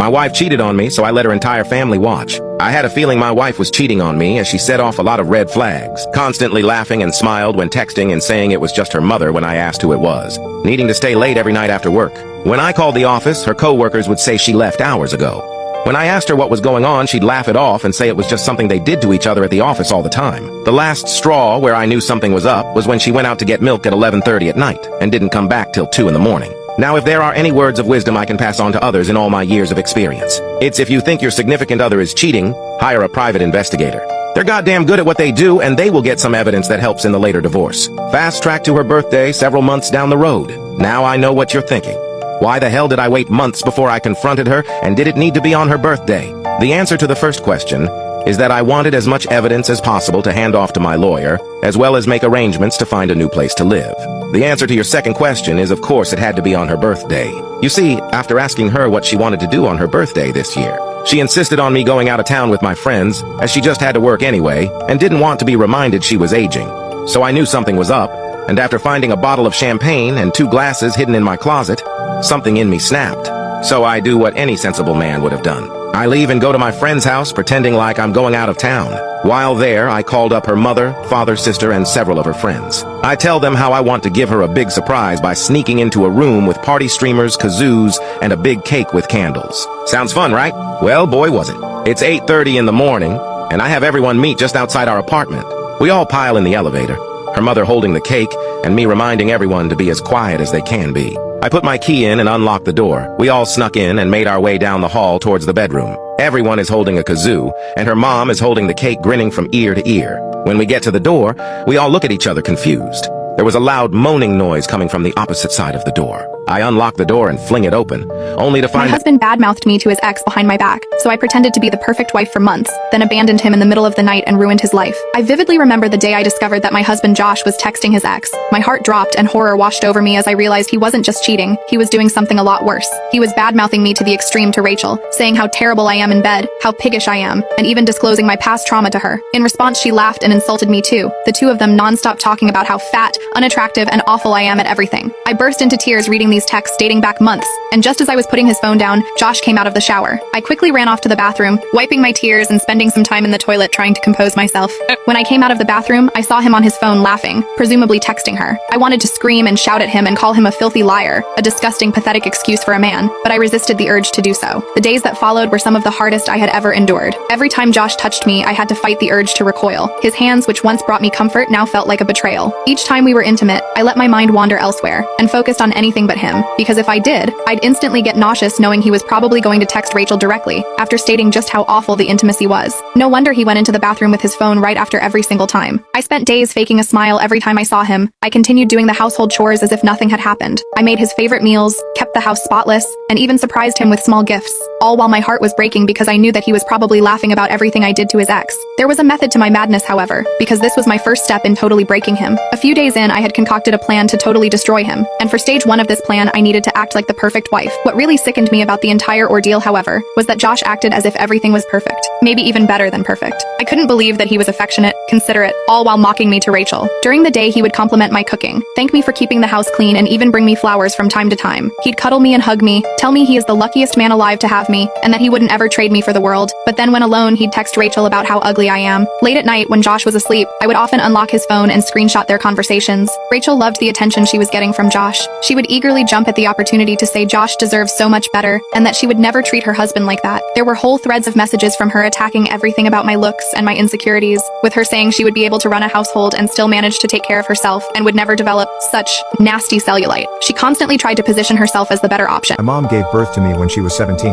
My wife cheated on me, so I let her entire family watch. I had a feeling my wife was cheating on me as she set off a lot of red flags, constantly laughing and smiled when texting and saying it was just her mother when I asked who it was, needing to stay late every night after work. When I called the office, her co-workers would say she left hours ago. When I asked her what was going on, she'd laugh it off and say it was just something they did to each other at the office all the time. The last straw where I knew something was up was when she went out to get milk at 11:30 at night and didn't come back till 2 in the morning. Now, if there are any words of wisdom I can pass on to others in all my years of experience, it's if you think your significant other is cheating, hire a private investigator. They're goddamn good at what they do, and they will get some evidence that helps in the later divorce. Fast track to her birthday several months down the road. Now I know what you're thinking. Why the hell did I wait months before I confronted her, and did it need to be on her birthday? The answer to the first question is that I wanted as much evidence as possible to hand off to my lawyer, as well as make arrangements to find a new place to live. The answer to your second question is, of course, it had to be on her birthday. You see, after asking her what she wanted to do on her birthday this year, she insisted on me going out of town with my friends, as she just had to work anyway, and didn't want to be reminded she was aging. So I knew something was up, and after finding a bottle of champagne and 2 glasses hidden in my closet, something in me snapped. So I do what any sensible man would have done. I leave and go to my friend's house pretending like I'm going out of town. While there, I called up her mother, father, sister, and several of her friends. I tell them how I want to give her a big surprise by sneaking into a room with party streamers, kazoos, and a big cake with candles. Sounds fun, right? Well, boy, was it. It's 8:30 in the morning, and I have everyone meet just outside our apartment. We all pile in the elevator, her mother holding the cake, and me reminding everyone to be as quiet as they can be. I put my key in and unlocked the door. We all snuck in and made our way down the hall towards the bedroom. Everyone is holding a kazoo, and her mom is holding the cake, grinning from ear to ear. When we get to the door, we all look at each other confused. There was a loud moaning noise coming from the opposite side of the door. I unlock the door and fling it open, only to find— My husband badmouthed me to his ex behind my back, so I pretended to be the perfect wife for months, then abandoned him in the middle of the night and ruined his life. I vividly remember the day I discovered that my husband Josh was texting his ex. My heart dropped and horror washed over me as I realized he wasn't just cheating, he was doing something a lot worse. He was badmouthing me to the extreme to Rachel, saying how terrible I am in bed, how piggish I am, and even disclosing my past trauma to her. In response, she laughed and insulted me too, the two of them non-stop talking about how fat, unattractive, and awful I am at everything. I burst into tears reading these texts dating back months, and just as I was putting his phone down, Josh came out of the shower. I quickly ran off to the bathroom, wiping my tears and spending some time in the toilet trying to compose myself. When I came out of the bathroom, I saw him on his phone laughing, presumably texting her. I wanted to scream and shout at him and call him a filthy liar, a disgusting, pathetic excuse for a man, but I resisted the urge to do so. The days that followed were some of the hardest I had ever endured. Every time Josh touched me, I had to fight the urge to recoil. His hands, which once brought me comfort, now felt like a betrayal. Each time we were intimate, I let my mind wander elsewhere, and focused on anything but him, because if I did, I'd instantly get nauseous knowing he was probably going to text Rachel directly, after stating just how awful the intimacy was. No wonder he went into the bathroom with his phone right after every single time. I spent days faking a smile every time I saw him. I continued doing the household chores as if nothing had happened. I made his favorite meals, kept the house spotless, and even surprised him with small gifts, all while my heart was breaking because I knew that he was probably laughing about everything I did to his ex. There was a method to my madness, however, because this was my first step in totally breaking him. A few days in, I had concocted a plan to totally destroy him, and for stage 1 of this plan, I needed to act like the perfect wife. What really sickened me about the entire ordeal, however, was that Josh acted as if everything was perfect, maybe even better than perfect. I couldn't believe that he was affectionate, considerate, all while mocking me to Rachel. During the day, he would compliment my cooking, thank me for keeping the house clean, and even bring me flowers from time to time. He'd cuddle me and hug me, tell me he is the luckiest man alive to have me, and that he wouldn't ever trade me for the world. But then when alone, he'd text Rachel about how ugly I am. Late at night, when Josh was asleep, I would often unlock his phone and screenshot their conversations. Rachel loved the attention she was getting from Josh. She would eagerly jump at the opportunity to say Josh deserves so much better, and that she would never treat her husband like that. There were whole threads of messages from her attacking everything about my looks and my insecurities, with her saying she would be able to run a household and still manage to take care of herself and would never develop such nasty cellulite. She constantly tried to position herself as the better option. My mom gave birth to me when she was 17.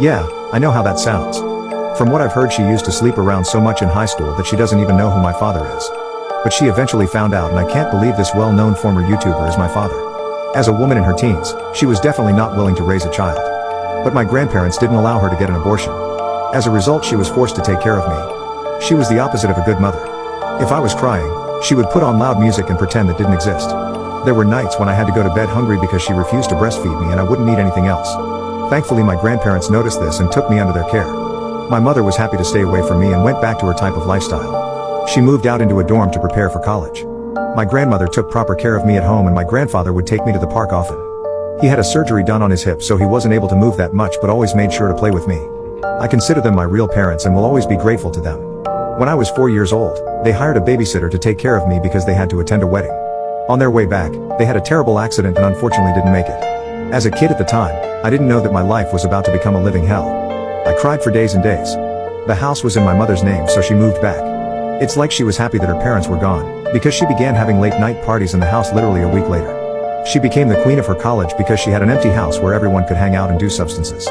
Yeah, I know how that sounds. From what I've heard, she used to sleep around so much in high school that she doesn't even know who my father is. But she eventually found out, and I can't believe this well-known former YouTuber is my father. As a woman in her teens, she was definitely not willing to raise a child. But my grandparents didn't allow her to get an abortion. As a result, she was forced to take care of me. She was the opposite of a good mother. If I was crying, she would put on loud music and pretend it didn't exist. There were nights when I had to go to bed hungry because she refused to breastfeed me and I wouldn't eat anything else. Thankfully, my grandparents noticed this and took me under their care. My mother was happy to stay away from me and went back to her type of lifestyle. She moved out into a dorm to prepare for college. My grandmother took proper care of me at home, and my grandfather would take me to the park often. He had a surgery done on his hip so he wasn't able to move that much but always made sure to play with me. I consider them my real parents and will always be grateful to them. When I was 4 years old, they hired a babysitter to take care of me because they had to attend a wedding. On their way back, they had a terrible accident and unfortunately didn't make it. As a kid at the time, I didn't know that my life was about to become a living hell. I cried for days and days. The house was in my mother's name so she moved back. It's like she was happy that her parents were gone, because she began having late night parties in the house literally a week later. She became the queen of her college because she had an empty house where everyone could hang out and do substances.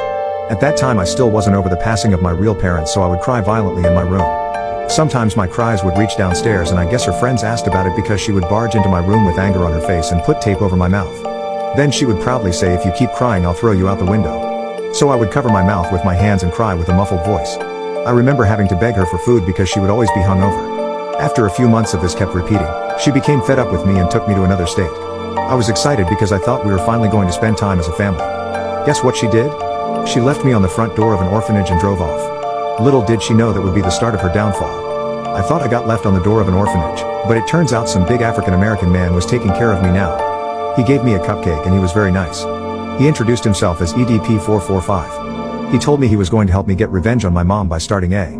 At that time I still wasn't over the passing of my real parents so I would cry violently in my room. Sometimes my cries would reach downstairs and I guess her friends asked about it because she would barge into my room with anger on her face and put tape over my mouth. Then she would proudly say, "If you keep crying I'll throw you out the window." So I would cover my mouth with my hands and cry with a muffled voice. I remember having to beg her for food because she would always be hungover. After a few months of this kept repeating, she became fed up with me and took me to another state. I was excited because I thought we were finally going to spend time as a family. Guess what she did? She left me on the front door of an orphanage and drove off. Little did she know that would be the start of her downfall. I thought I got left on the door of an orphanage, but it turns out some big African American man was taking care of me now. He gave me a cupcake and he was very nice. He introduced himself as EDP 445. He told me he was going to help me get revenge on my mom by starting a